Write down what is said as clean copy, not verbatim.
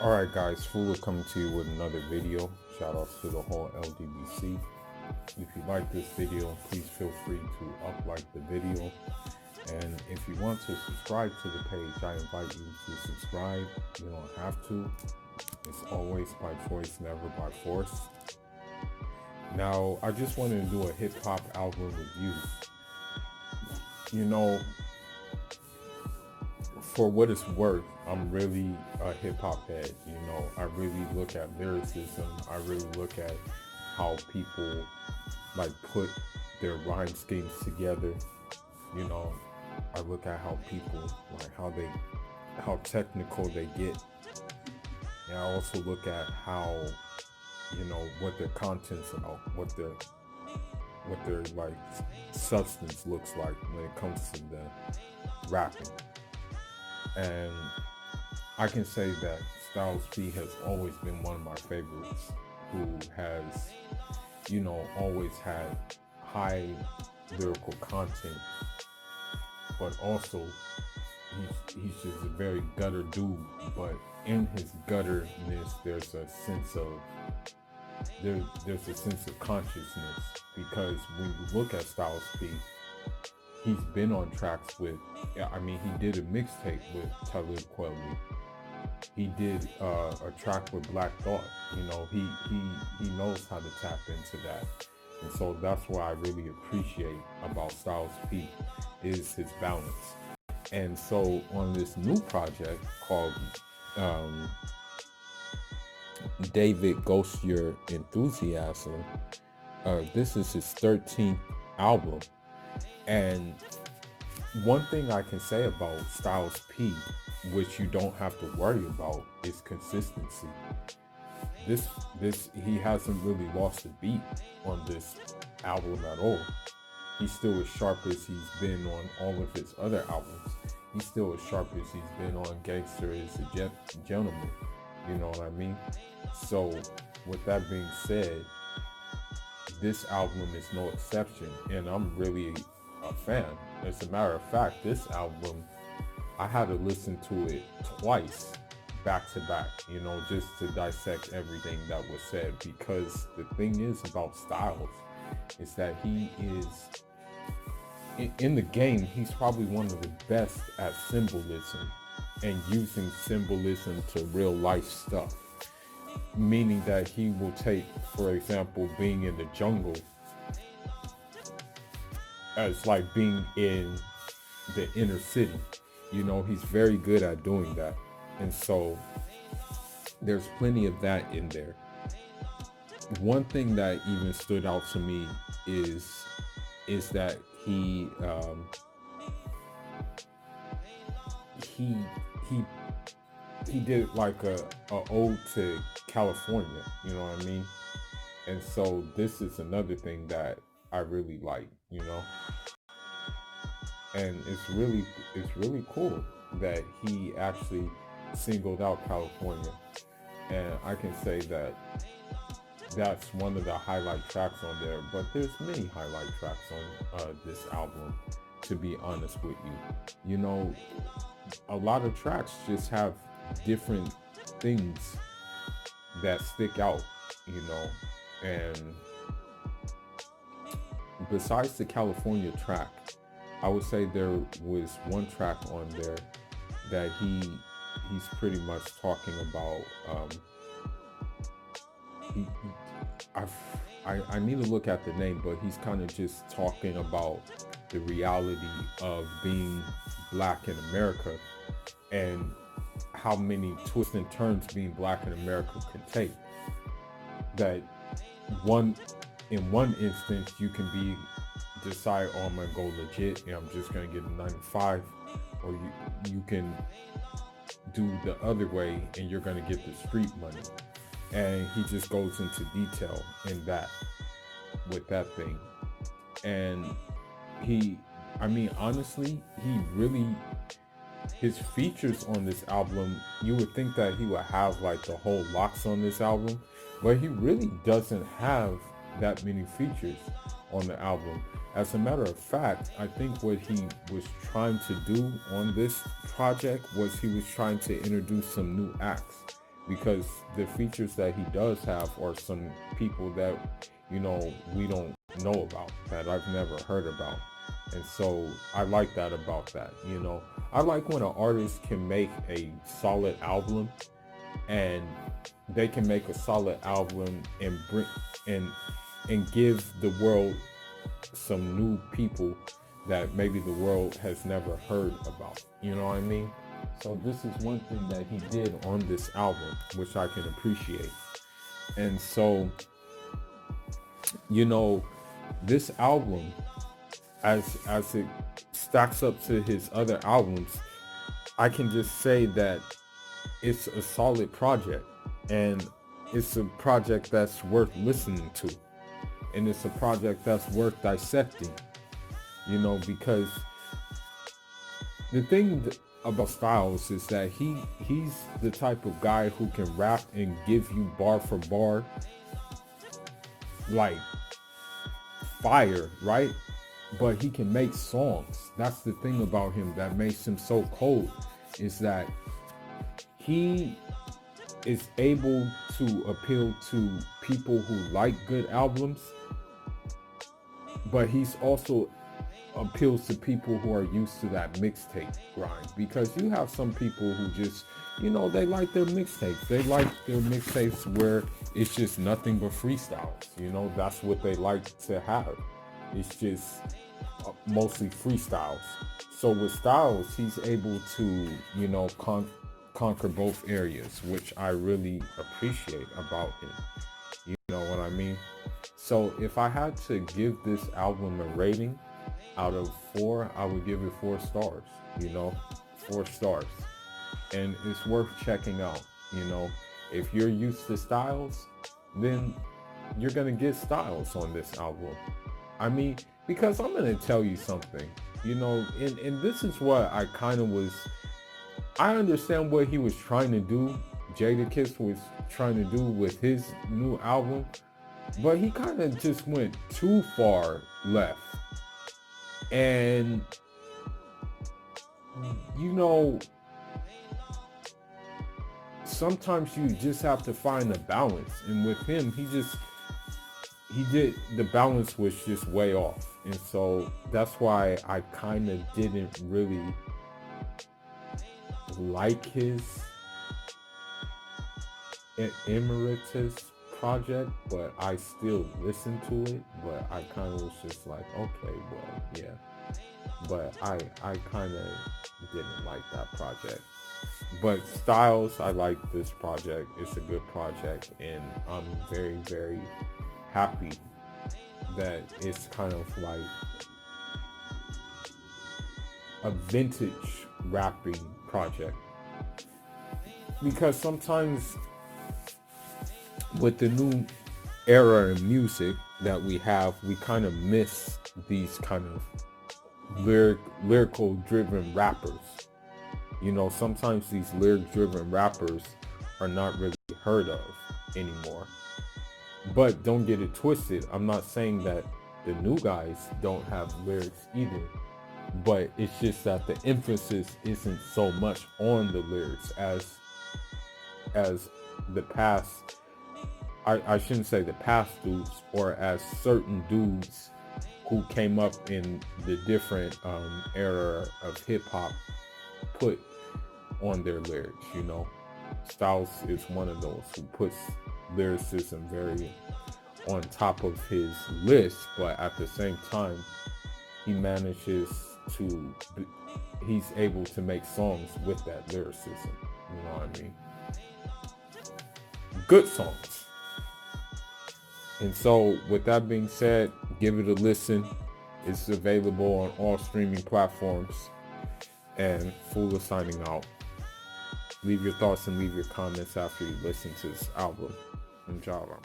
Alright guys, Fula coming to you with another video. Shout outs to the whole LDBC. If you like this video, please feel free to like the video. And if you want to subscribe to the page, I invite you to subscribe. You don't have to. It's always by choice, never by force. Now, I just wanted to do a hip hop album review. You know, for what it's worth, I'm really a hip hop head. You know, I really look at lyricism. I really look at how people like put their rhyme schemes together. You know, I look at how people like how technical they get. And I also look at how, you know, what their content's about, what their like substance looks like when it comes to the rapping. And I can say that Styles P has always been one of my favorites, who has, you know, always had high lyrical content, but also he's just a very gutter dude. But in his gutterness, there's a sense of there's a sense of consciousness, because when you look at Styles P, he's been on tracks with, I mean, he did a mixtape with Talib Kweli. He did a track with Black Thought. You know, he knows how to tap into that. And so that's what I really appreciate about Styles P, is his balance. And so on this new project called David Ghost Your Enthusiasm, this is his 13th album. And one thing I can say about Styles P, which you don't have to worry about, is consistency. He hasn't really lost a beat on this album at all. He's still as sharp as he's been on all of his other albums. He's still as sharp as he's been on Gangster is a Gentleman. You know what I mean? So with that being said, this album is no exception, and I'm really a fan. As a matter of fact, this album, I had to listen to it twice, back to back, you know, just to dissect everything that was said. Because the thing is about Styles is that he is, in the game, he's probably one of the best at symbolism and using symbolism to real life stuff. Meaning that he will take, for example, being in the jungle as like being in the inner city. You know, he's very good at doing that. And so there's plenty of that in there. One thing that even stood out to me is that he did like a ode to California, you know what I mean? And so this is another thing that I really like, you know. And it's really cool that he actually singled out California. And I can say that that's one of the highlight tracks on there, but there's many highlight tracks on this album, to be honest with you. You know, a lot of tracks just have different things that stick out, you know. And besides the California track, I would say there was one track on there that he's pretty much talking about. I need to look at the name, but he's kind of just talking about the reality of being black in America, and how many twists and turns being black in America can take. That in one instance, you can decide, oh, I'm gonna go legit and I'm just gonna get a 9 to 5, or you can do the other way and you're gonna get the street money. And he just goes into detail in that, with that thing. And I mean, honestly, his features on this album, you would think that he would have like the whole locks on this album, but he really doesn't have that many features on the album. As a matter of fact, I think what he was trying to do on this project was he was trying to introduce some new acts. because the features that he does have are some people that, we don't know about, that I've never heard about. And so I like that about that. I like when an artist can make a solid album, and they can make a solid album and bring and give the world some new people that maybe the world has never heard about. You know what I mean? So this is one thing that he did on this album, which I can appreciate. And so, this album, as it stacks up to his other albums, I can just say that it's a solid project, and it's a project that's worth listening to, and it's a project that's worth dissecting, because the thing about Styles is that he's the type of guy who can rap and give you bar for bar like fire, right? But he can make songs. That's the thing about him that makes him so cold, is that he is able to appeal to people who like good albums, but he's also appeals to people who are used to that mixtape grind. Because you have some people who just, they like their mixtapes. They like their mixtapes where it's just nothing but freestyles. That's what they like to have. It's just mostly freestyles. So with Styles, he's able to, conquer both areas, which I really appreciate about him. You know what I mean? So if I had to give this album a rating out of 4, I would give it 4 stars. 4 stars. And it's worth checking out. If you're used to Styles, then you're gonna get Styles on this album. I mean, because I'm gonna tell you something, and this is what I kind of was. I understand what he was trying to do. Jadakiss was trying to do with his new album, but he kind of just went too far left. And sometimes you just have to find a balance. And with him, the balance was just way off. And so that's why I kind of didn't really like his Emeritus project, but I still listened to it. But I kind of was just like, okay, well, yeah. But I kind of didn't like that project. But Styles, I like this project. It's a good project, and I'm very, very happy that it's kind of like a vintage rapping project. Because sometimes with the new era in music that we have, we kind of miss these kind of lyrical driven rappers. Sometimes these lyric driven rappers are not really heard of anymore. But don't get it twisted. I'm not saying that the new guys don't have lyrics either. But it's just that the emphasis isn't so much on the lyrics as the past. I shouldn't say the past dudes, or as certain dudes who came up in the different era of hip hop put on their lyrics. Styles is one of those who puts lyricism very on top of his list, but at the same time, he's able to make songs with that lyricism. You know what I mean? Good songs. And so with that being said, give it a listen. It's available on all streaming platforms. And Fool is signing out. Leave your thoughts and leave your comments after you listen to this album. Inshallah.